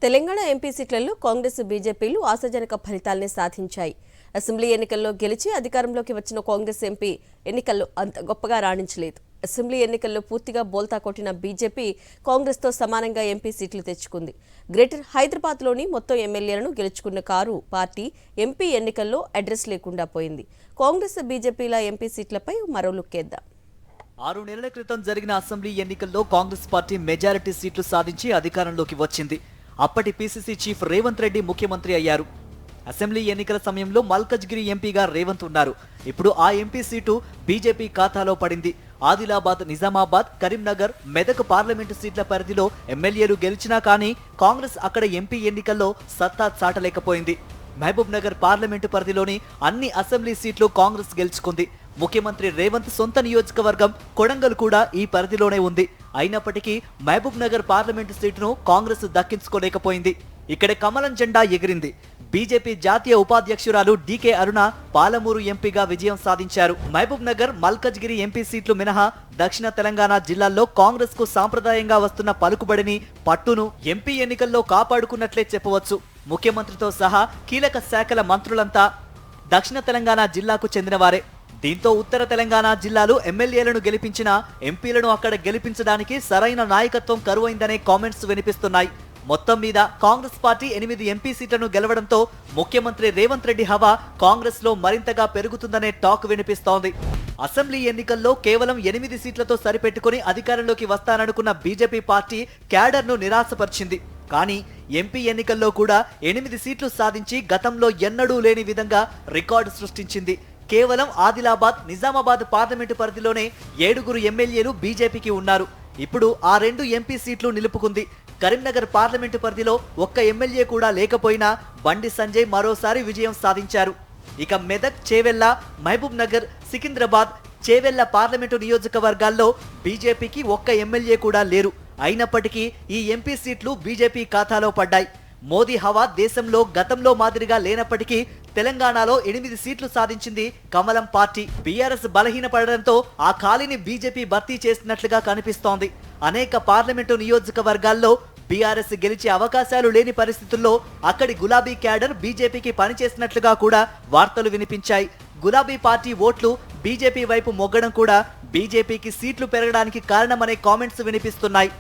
Telangana MP సీట్లలో కాంగ్రెస్ బీజేపీలు ఆశాజనక ఫలితాల్ని సాధించాయి. Assembly ఎన్నికల్లో గెలిచి అధికారంలోకి వచ్చిన కాంగ్రెస్ ఎంపీ ఎన్నికల్లో అంత గొప్పగా రాణించలేదు. అసెంబ్లీ ఎన్నికల్లో పూర్తిగా బోల్తా కొట్టిన బీజేపీ కాంగ్రెస్తో సమానంగా ఎంపీ సీట్లు తెచ్చుకుంది. గ్రేటర్ హైదరాబాద్లోని మొత్తం ఎమ్మెల్యేలను గెలుచుకున్న కారు పార్టీ ఎంపీ ఎన్నికల్లో అడ్రస్ లేకుండా పోయింది. కాంగ్రెస్ బీజేపీల ఎంపీ సీట్లపై మరో లుక్కేద్దాం. 6 నెలల క్రితం జరిగిన అసెంబ్లీ ఎన్నికల్లో కాంగ్రెస్ పార్టీ మెజారిటీ సీట్లు సాధించి అధికారంలోకి వచ్చింది. అప్పటి పీసీసీ చీఫ్ రేవంత్ రెడ్డి ముఖ్యమంత్రి అయ్యారు. అసెంబ్లీ ఎన్నికల సమయంలో మల్కజ్గిరి ఎంపీగా రేవంత్ ఉన్నారు. ఇప్పుడు ఆ ఎంపీ సీటు బీజేపీ ఖాతాలో పడింది. ఆదిలాబాద్, నిజామాబాద్, కరీంనగర్, మెదక్ పార్లమెంటు సీట్ల పరిధిలో ఎమ్మెల్యేలు గెలిచినా కానీ కాంగ్రెస్ అక్కడ ఎంపీ ఎన్నికల్లో సత్తా చాటలేకపోయింది. మహబూబ్ నగర్ పార్లమెంటు పరిధిలోని అన్ని అసెంబ్లీ సీట్లు కాంగ్రెస్ గెలుచుకుంది. ముఖ్యమంత్రి రేవంత్ సొంత నియోజకవర్గం కొడంగల్ కూడా ఈ పరిధిలోనే ఉంది. అయినప్పటికీ మహబూబ్ నగర్ పార్లమెంటు సీటును కాంగ్రెస్ దక్కించుకోలేకపోయింది. ఇక్కడే కమలం జెండా ఎగిరింది. బీజేపీ జాతీయ ఉపాధ్యక్షురాలు డీకే అరుణ పాలమూరు ఎంపీగా విజయం సాధించారు. మహబూబ్ నగర్, మల్కజ్గిరి ఎంపీ సీట్లు మినహా దక్షిణ తెలంగాణ జిల్లాల్లో కాంగ్రెస్ కు సాంప్రదాయంగా వస్తున్న పలుకుబడిని, పట్టును ఎంపీ ఎన్నికల్లో కాపాడుకున్నట్లే చెప్పవచ్చు. ముఖ్యమంత్రితో సహా కీలక శాఖల మంత్రులంతా దక్షిణ తెలంగాణ జిల్లాకు చెందినవారే. దీంతో ఉత్తర తెలంగాణ జిల్లాలు ఎమ్మెల్యేలను గెలిపించిన ఎంపీలను అక్కడ గెలిపించడానికి సరైన నాయకత్వం కరువైందనే కామెంట్స్ వినిపిస్తున్నాయి. మొత్తం మీద కాంగ్రెస్ పార్టీ 8 ఎంపీ సీట్లను గెలవడంతో ముఖ్యమంత్రి రేవంత్ రెడ్డి హవా కాంగ్రెస్ లో మరింతగా పెరుగుతుందనే టాక్ వినిపిస్తోంది. అసెంబ్లీ ఎన్నికల్లో కేవలం 8 సీట్లతో సరిపెట్టుకుని అధికారంలోకి వస్తాననుకున్న బీజేపీ పార్టీ క్యాడర్ను నిరాశపరిచింది. కానీ ఎంపీ ఎన్నికల్లో కూడా 8 సీట్లు సాధించి గతంలో ఎన్నడూ లేని విధంగా రికార్డు సృష్టించింది. కేవలం ఆదిలాబాద్, నిజామాబాద్ పార్లమెంటు పరిధిలోనే 7 ఎమ్మెల్యేలు బీజేపీకి ఉన్నారు. ఇప్పుడు ఆ 2 ఎంపీ సీట్లు నిలుపుకుంది. కరీంనగర్ పార్లమెంటు పరిధిలో ఒక్క ఎమ్మెల్యే కూడా లేకపోయినా బండి సంజయ్ మరోసారి విజయం సాధించారు. ఇక మెదక్, చేవెళ్ల, మహబూబ్ నగర్, సికింద్రాబాద్, చేవెళ్ల పార్లమెంటు నియోజకవర్గాల్లో బీజేపీకి ఒక్క ఎమ్మెల్యే కూడా లేరు. అయినప్పటికీ ఈ ఎంపీ సీట్లు బీజేపీ ఖాతాలో పడ్డాయి. మోదీ హవా దేశంలో గతంలో మాదిరిగా లేనప్పటికీ తెలంగాణలో 8 సీట్లు సాధించింది కమలం పార్టీ. బీఆర్ఎస్ బలహీనపడడంతో ఆ ఖాళీని బీజేపీ భర్తీ చేసినట్లుగా కనిపిస్తోంది. అనేక పార్లమెంటు నియోజకవర్గాల్లో బీఆర్ఎస్ గెలిచే అవకాశాలు లేని పరిస్థితుల్లో అక్కడి గులాబీ క్యాడర్ బీజేపీకి పనిచేసినట్లుగా కూడా వార్తలు వినిపించాయి. గులాబీ పార్టీ ఓట్లు బీజేపీ వైపు మొగ్గడం కూడా బీజేపీకి సీట్లు పెరగడానికి కారణమనే కామెంట్స్ వినిపిస్తున్నాయి.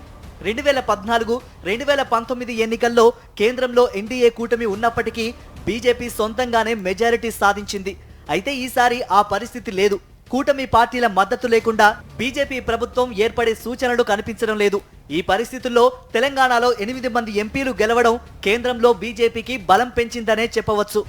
2014, 2019 ఎన్నికల్లో కేంద్రంలో ఎన్డీఏ కూటమి ఉన్నప్పటికీ బీజేపీ సొంతంగానే మెజారిటీ సాధించింది. అయితే ఈసారి ఆ పరిస్థితి లేదు. కూటమి పార్టీల మద్దతు లేకుండా బీజేపీ ప్రభుత్వం ఏర్పడే సూచనలు కనిపించడం లేదు. ఈ పరిస్థితుల్లో తెలంగాణలో 8 మంది ఎంపీలు గెలవడం కేంద్రంలో బీజేపీకి బలం పెంచిందనే చెప్పవచ్చు.